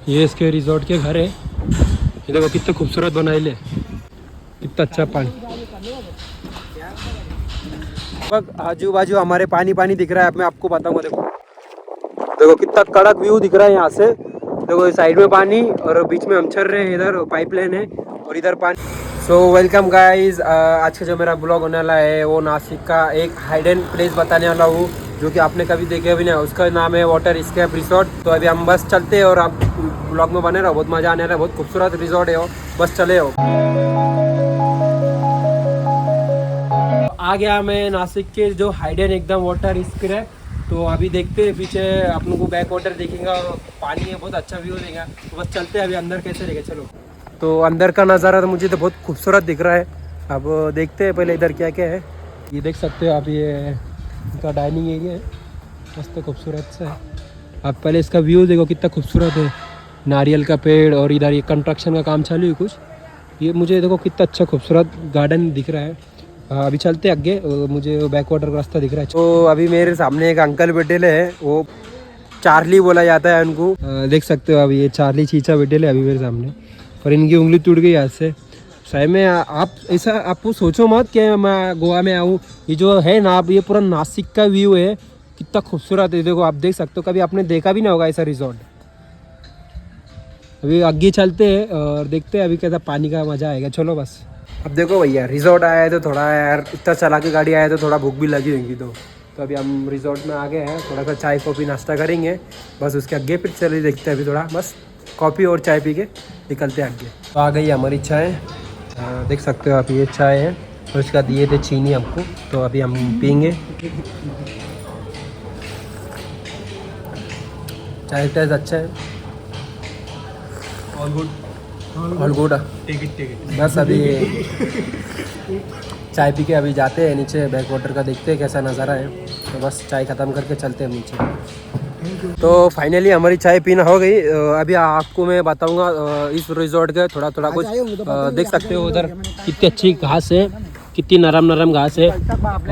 ये इसके रिजॉर्ट के घर है। ये देखो कितना खूबसूरत बनाए ले, कितना अच्छा पानी। आजू बाजू हमारे पानी पानी दिख रहा है। अब मैं आपको बताऊंगा, देखो देखो कितना कड़क व्यू दिख रहा है यहाँ से। देखो साइड में पानी और बीच में हम चल रहे हैं, इधर पाइपलाइन है और इधर पानी। सो वेलकम गाइस, आज का जो मेरा ब्लॉग होने वाला है वो नासिक का एक हाइडन प्लेस बताने वाला हूँ, जो कि आपने कभी देखे भी नहीं। उसका नाम है वाटर स्केप रिसोर्ट। तो अभी हम बस चलते हैं और आप ब्लॉग में बने रहो, बहुत मज़ा आने वाला है। बहुत खूबसूरत रिसोर्ट है वो, बस चले हो। आ गया मैं नासिक के जो हाइडन एकदम वाटर स्केप है। तो अभी देखते हैं, पीछे आप लोगों को बैक वाटर देखेंगे और पानी है, बहुत अच्छा व्यू देगा। तो बस चलते हैं अभी अंदर, कैसे रहेगा चलो। तो अंदर का नज़ारा तो मुझे तो बहुत खूबसूरत दिख रहा है। अब देखते हैं पहले इधर क्या क्या है। ये देख सकते हो आप, ये इनका डाइनिंग एरिया है, मस्त खूबसूरत सा है। आप पहले इसका व्यू देखो कितना खूबसूरत है, नारियल का पेड़ और इधर ये कंस्ट्रक्शन का काम चालू है कुछ। ये मुझे देखो कितना अच्छा खूबसूरत गार्डन दिख रहा है। अभी चलते आगे, मुझे बैक वाटर का रास्ता दिख रहा है। तो अभी मेरे सामने एक अंकल बैठे है, वो चार्ली बोला जाता है उनको। देख सकते हो अभी ये चार्ली चीचा बैठे अभी मेरे सामने, पर इनकी उंगली टूट गई हाथ से। शायद में आप ऐसा आपको सोचो मत कि मैं गोवा में आऊँ। ये जो है ना, आप ये पूरा नासिक का व्यू है, कितना खूबसूरत है। देखो आप देख सकते हो, कभी आपने देखा भी ना होगा ऐसा रिजॉर्ट। अभी आगे चलते हैं और देखते हैं अभी कैसा पानी का मज़ा आएगा। चलो बस। अब देखो भैया, रिजॉर्ट आया है तो थोड़ा यार, इतना चला के गाड़ी आया है तो थोड़ा भूख भी लगी होगी। तो अभी हम रिजॉर्ट में आ गए हैं, थोड़ा सा चाय कॉफ़ी नाश्ता करेंगे, बस उसके आगे फिर चले देखते हैं। अभी थोड़ा बस कॉफ़ी और चाय पी के निकलते हैं आगे। तो आ गई हमारी चाय, देख सकते हो आप, ये चाय है और उसके बाद दिए थे चीनी हमको। तो अभी हम पियेंगे चाय। टेस्ट अच्छा है, ऑल गुड। बस अभी चाय पी के अभी जाते हैं नीचे, बैक वाटर का देखते हैं कैसा नज़ारा है। तो बस चाय ख़त्म करके चलते हैं नीचे। तो फाइनली हमारी चाय पीना हो गई। अभी आपको मैं बताऊंगा इस रिजॉर्ट के थोड़ा थोड़ा कुछ। देख सकते हो उधर कितनी अच्छी घास है, कितनी नरम नरम घास है।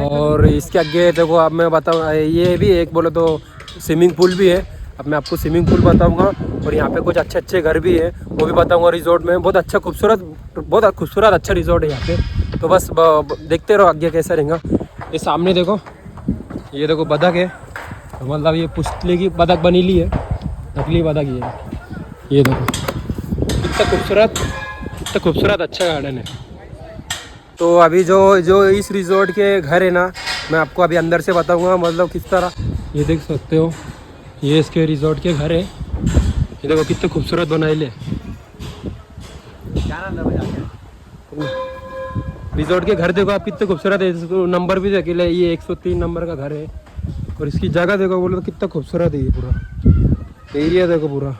और इसके आगे देखो, अब मैं बताऊँ, ये भी एक बोलो तो स्विमिंग पूल भी है। अब मैं आपको स्विमिंग पूल बताऊंगा और यहाँ पे कुछ अच्छे अच्छे घर भी है, वो भी बताऊंगा रिजॉर्ट में। बहुत अच्छा खूबसूरत, बहुत खूबसूरत अच्छा रिजॉर्ट है यहाँ पे। तो बस देखते रहो आगे कैसा रहेगा। ये सामने देखो, ये देखो बतख है, मतलब ये पुस्तले की बतख बनी ली है, नकली बतख ये देखो कितना खूबसूरत अच्छा गार्डन है। तो अभी जो इस रिजॉर्ट के घर है ना, मैं आपको अभी अंदर से बताऊंगा मतलब किस तरह। ये देख सकते हो, ये इसके रिजॉर्ट के घर है। ये देखो कितना खूबसूरत बनाए ले। रिजॉर्ट के घर देखो आप, कितने खूबसूरत है। इसको नंबर भी देख ले, ये 103 नंबर का घर है। और इसकी जगह देखो, बोलो तो कितना खूबसूरत है। ये पूरा एरिया देखो, पूरा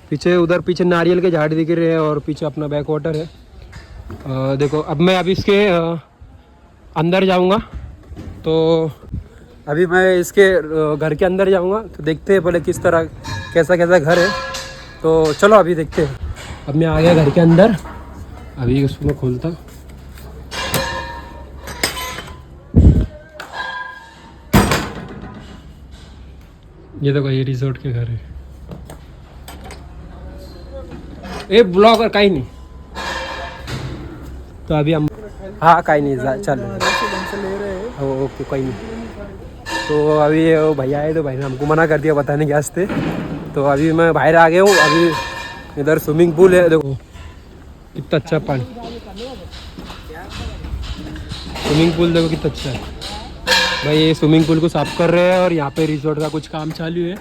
पीछे उधर पीछे नारियल के झाड़ दिख रहे हैं और पीछे अपना बैक वाटर है। देखो अब मैं अभी इसके अंदर जाऊंगा। तो अभी मैं इसके घर के अंदर जाऊंगा, तो देखते हैं पहले किस तरह कैसा कैसा घर है। तो चलो अभी देखते हैं। अब मैं आ गया घर के अंदर, अभी उसको खोलता। ये देखो, ये रिजॉर्ट के घर है। ए ब्लॉगर कहीं नहीं, तो अभी हम हाँ कहीं नहीं चल ओके कोई नहीं। तो अभी भैया आए, तो भाई ने हमको मना कर दिया बताने के वास्ते। तो अभी मैं बाहर आ गया हूँ। अभी इधर स्विमिंग पूल है, देखो कितना अच्छा पानी। स्विमिंग पूल देखो कितना अच्छा है भाई। ये स्विमिंग पूल को साफ कर रहे हैं और यहाँ पे रिजॉर्ट का कुछ काम चालू है।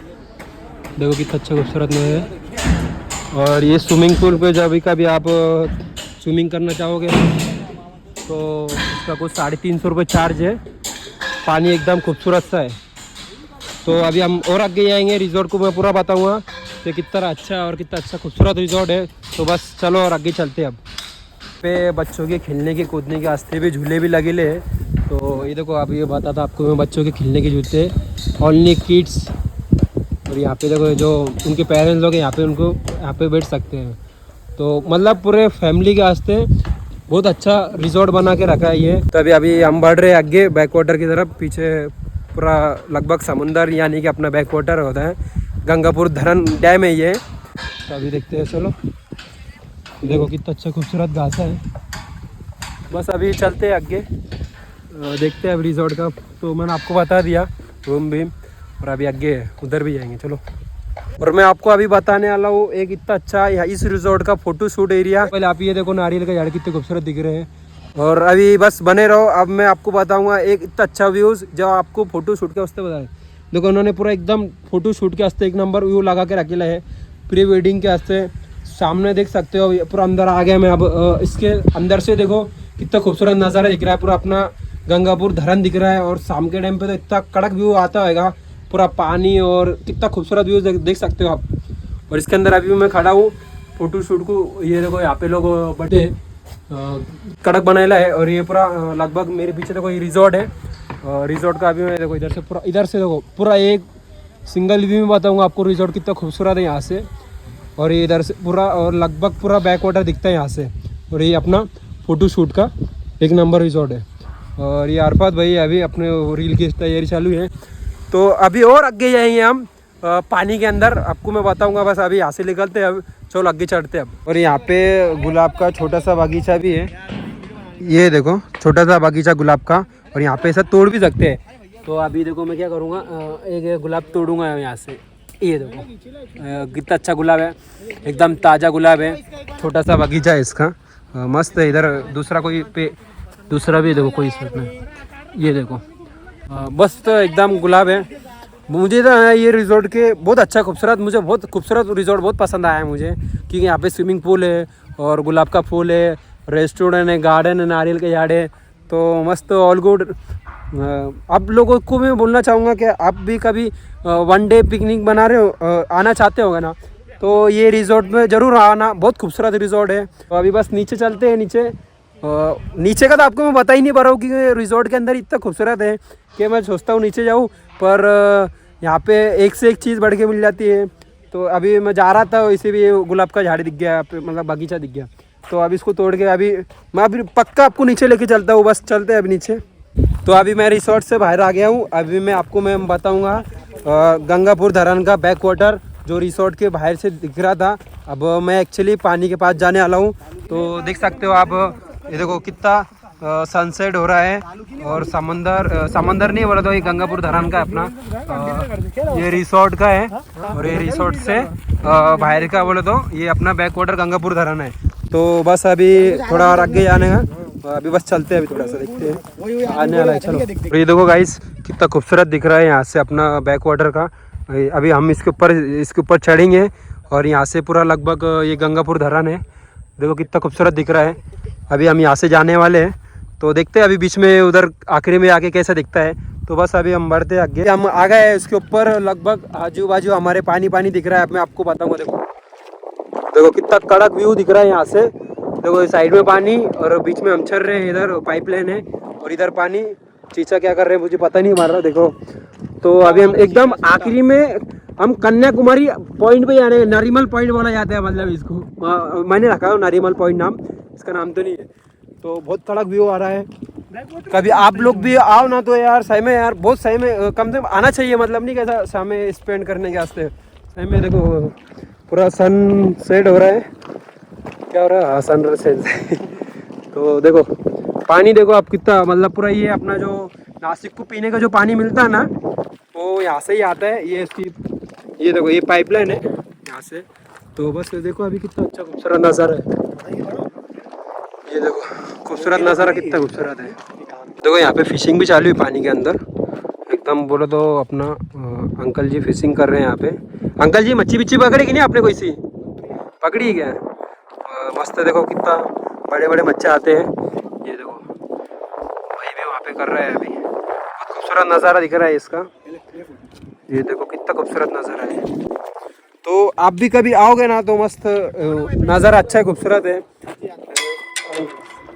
देखो कितना अच्छा खूबसूरत है। और ये स्विमिंग पूल पे जब कभी आप स्विमिंग करना चाहोगे तो उसका कुछ 350 रुपये चार्ज है। पानी एकदम खूबसूरत सा है। तो अभी हम और आगे जाएंगे, रिजॉर्ट को मैं पूरा बताऊंगा कि कितना अच्छा और कितना अच्छा खूबसूरत रिजॉर्ट है। तो बस चलो और आगे चलते हैं। अब पे बच्चों के खेलने के कूदने के रास्ते भी झूले भी लगे ले। तो ये देखो, आप ये बताता आपको मैं, बच्चों के खेलने के जूते ओनली किड्स। और यहाँ पे देखो, जो उनके पेरेंट्स लोग हैं यहाँ पे, उनको यहाँ पे बैठ सकते हैं। तो मतलब पूरे फैमिली के वास्ते बहुत अच्छा रिजॉर्ट बना के रखा है ये। तो अभी हम बढ़ रहे हैं आगे बैक वाटर की तरफ। पीछे पूरा लगभग समुंदर, यानी कि अपना बैक वाटर होता है। गंगापुर धरन डैम है ये। तो अभी देखते हैं, चलो देखो कितना अच्छा खूबसूरत घास है। बस अभी चलते हैं आगे, देखते हैं अब रिजॉर्ट का। तो मैंने आपको बता दिया रूम भी, और अभी आगे उधर भी जाएंगे, चलो। और मैं आपको अभी बताने वाला हूँ एक इतना अच्छा इस रिजॉर्ट का फोटो शूट एरिया। पहले आप ये देखो नारियल के झाड़ कितने खूबसूरत दिख रहे हैं। और अभी बस बने रहो, अब मैं आपको बताऊंगा एक इतना अच्छा व्यूज़ जो आपको फोटो शूट के वास्ते बताए। देखो उन्होंने पूरा एकदम फोटो शूट के वास्ते एक नंबर व्यू लगा के रखेला है, प्री वेडिंग के वास्ते। सामने देख सकते हो, पूरा अंदर आ गया मैं अब। इसके अंदर से देखो कितना खूबसूरत नज़ारा दिख रहा है, पूरा अपना गंगापुर धरन दिख रहा है। और शाम के टाइम पे तो इतना कड़क व्यू आता होगा, पूरा पानी और कितना खूबसूरत व्यू देख सकते हो आप। और इसके अंदर अभी मैं खड़ा हूँ फोटो शूट को, ये देखो यहाँ पे लोग बटे कड़क बनाएला है। और ये पूरा लगभग मेरे पीछे देखो ये रिजॉर्ट है। रिजॉर्ट का अभी मैं देखो इधर से देखो पूरा एक सिंगल व्यू में बताऊँगा आपको रिजॉर्ट कितना खूबसूरत है यहाँ से। और ये इधर से पूरा और लगभग पूरा बैक वाटर दिखता है यहाँ से। और ये अपना फ़ोटो शूट का एक नंबर रिजॉर्ट है। और ये अरफात भाई अभी अपने रील की तैयारी चालू है। तो अभी और आगे जाएंगे हम पानी के अंदर, आपको मैं बताऊंगा। बस अभी यहाँ से निकलते हैं, अब चलो आगे चढ़ते हैं अब। और यहाँ पे गुलाब का छोटा सा बागीचा भी है, ये देखो छोटा सा बागीचा गुलाब का। और यहाँ पे ऐसा तोड़ भी सकते हैं। तो अभी देखो मैं क्या करूँगा, एक गुलाब तोड़ूंगा यहाँ से। ये देखो कितना अच्छा गुलाब है, एकदम ताज़ा गुलाब है। छोटा सा बागीचा है इसका, मस्त है। इधर दूसरा कोई पे दूसरा भी देखो कोई इसमें, ये देखो बस तो एकदम गुलाब है। मुझे तो ये रिजॉर्ट के बहुत अच्छा खूबसूरत, मुझे बहुत खूबसूरत रिजॉर्ट बहुत पसंद आया है मुझे, क्योंकि यहाँ पे स्विमिंग पूल है और गुलाब का फूल है, रेस्टोरेंट है, गार्डन है, नारियल के झाड़ है। तो मस्त ऑल गुड। आप लोगों को मैं बोलना चाहूँगा कि आप भी कभी वन डे पिकनिक बना रहे हो, आना चाहते होगा ना, तो ये रिजॉर्ट में ज़रूर आना, बहुत खूबसूरत रिजॉर्ट है। तो अभी बस नीचे चलते हैं। नीचे का तो आपको मैं बता ही नहीं पा रहा हूँ, क्योंकि रिजॉर्ट के अंदर इतना खूबसूरत है कि मैं सोचता हूँ नीचे जाऊँ, पर यहाँ पे एक से एक चीज़ बढ़ के मिल जाती है। तो अभी मैं जा रहा था, इसे भी गुलाब का झाड़ दिख गया यहाँ पे, मतलब बगीचा दिख गया। तो अभी इसको तोड़ के अभी मैं अभी पक्का आपको नीचे लेके चलता हूँ। बस चलते हैं अभी नीचे। तो अभी मैं रिसोर्ट से बाहर आ गया हूँ। अभी मैं आपको बताऊँगा गंगापुर धरन का बैक वाटर जो रिसोर्ट के बाहर से दिख रहा था। अब मैं एक्चुअली पानी के पास जाने वाला हूँ। तो देख सकते हो आप, ये देखो कितना सनसेट हो रहा है। और समंदर नहीं बोला तो ये गंगापुर धरन का अपना ये रिसोर्ट का है। और ये रिसोर्ट से बाहर का बोले तो ये अपना बैक वाटर गंगापुर धरन है। तो बस अभी थोड़ा और आगे जाने का, अभी बस चलते हैं, अभी थोड़ा सा देखते हैं आने वाला है। चलो ये देखो गाइस कितना खूबसूरत दिख रहा है यहाँ से अपना बैक वाटर का। अभी हम इसके ऊपर चढ़ेंगे और यहाँ से पूरा लगभग ये गंगापुर धरन है। देखो कितना खूबसूरत दिख रहा है। अभी हम यहाँ से जाने वाले हैं, तो देखते हैं अभी बीच में उधर आखिरी में आके कैसा दिखता है। तो बस अभी हम बढ़ते हैं आगे। हम आ गए इसके ऊपर, लगभग आजू बाजू हमारे पानी दिख रहा है। मैं आपको बताऊँगा, देखो कितना कड़क व्यू दिख रहा है यहाँ से। देखो साइड में पानी और बीच में हम चल रहे हैं, इधर पाइपलाइन है और इधर पानी। चीचा क्या कर रहे हैं मुझे पता नहीं, मार रहा देखो। तो अभी हम एकदम आखिरी में, हम कन्याकुमारी पॉइंट पे जाने, नरीमल पॉइंट बोला जाता है, मतलब इसको मैंने रखा है नरीमल पॉइंट नाम, इसका नाम तो नहीं है। तो बहुत कड़क व्यू आ रहा है। कभी आप लोग भी आओ ना, तो यार सही में यार बहुत सही में कम से कम आना चाहिए, मतलब नहीं कैसा समय स्पेंड करने के वास्ते। सही में देखो पूरा सन सेट हो रहा है, क्या हो रहा है, हाँ सन सेट। तो देखो पानी देखो आप कितना, मतलब पूरा ये अपना जो नासिक को पीने का जो पानी मिलता है ना, वो यहाँ से ही आता है। ये इसकी ये देखो ये पाइपलाइन है यहाँ से। तो बस देखो अभी कितना अच्छा खूबसूरत नज़ारा है। ये देखो खूबसूरत नज़ारा कितना खूबसूरत है। देखो यहाँ पे फिशिंग भी चालू है पानी के अंदर, एकदम बोलो तो अपना अंकल जी फिशिंग कर रहे हैं यहाँ पे। अंकल जी मच्छी बिच्छी पकड़ी कि नहीं आपने, कोई सी पकड़ी क्या? मस्त देखो कितना बड़े बड़े मच्छे आते हैं। ये देखो भाई भी वहाँ पे कर रहा है अभी, बहुत खूबसूरत नज़ारा दिख रहा है इसका। ये देखो कितना खूबसूरत नज़ारा है। तो आप भी कभी आओगे ना तो मस्त नज़ारा अच्छा है, खूबसूरत है।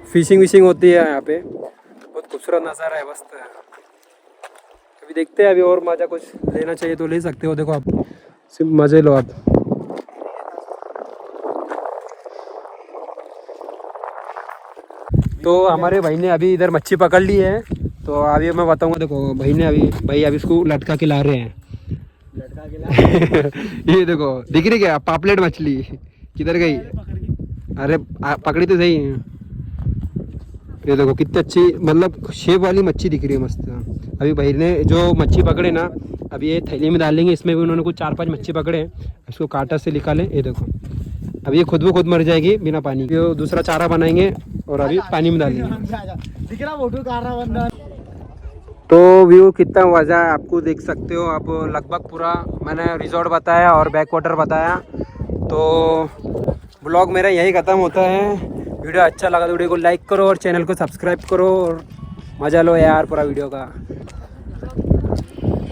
फिशिंग विशिंग होती है यहाँ पे, बहुत खूबसूरत नज़ारा है मस्त। अभी देखते हैं, अभी और मज़ा कुछ लेना चाहिए तो ले सकते हो। देखो आप सिर्फ मज़े लो आप। तो हमारे भाई ने अभी इधर मच्छी पकड़ ली है, तो अभी मैं बताऊंगा। देखो भाई अभी इसको लटका के ला रहे हैं। ये देखो दिख रही क्या पापलेट मछली किधर गई? अरे पकड़ी तो सही। ये देखो कितनी अच्छी मतलब शेप वाली मच्छी दिख रही है मस्त। अभी भाई ने जो मच्छी पकड़े ना अभी ये थैली में डालेंगे। इसमें भी उन्होंने कुछ 4-5 मच्छी पकड़े हैं, इसको कांटा से निकाले। ये देखो अभी ये खुद ब खुद मर जाएगी बिना पानी के। दूसरा चारा बनाएंगे और अभी पानी में डालेंगे। तो व्यू कितना मज़ा है आपको देख सकते हो आप। लगभग पूरा मैंने रिजॉर्ट बताया और बैक वाटर बताया। तो ब्लॉग मेरा यही ख़त्म होता है। वीडियो अच्छा लगा तो वीडियो को लाइक करो और चैनल को सब्सक्राइब करो और मज़ा लो यार पूरा वीडियो का।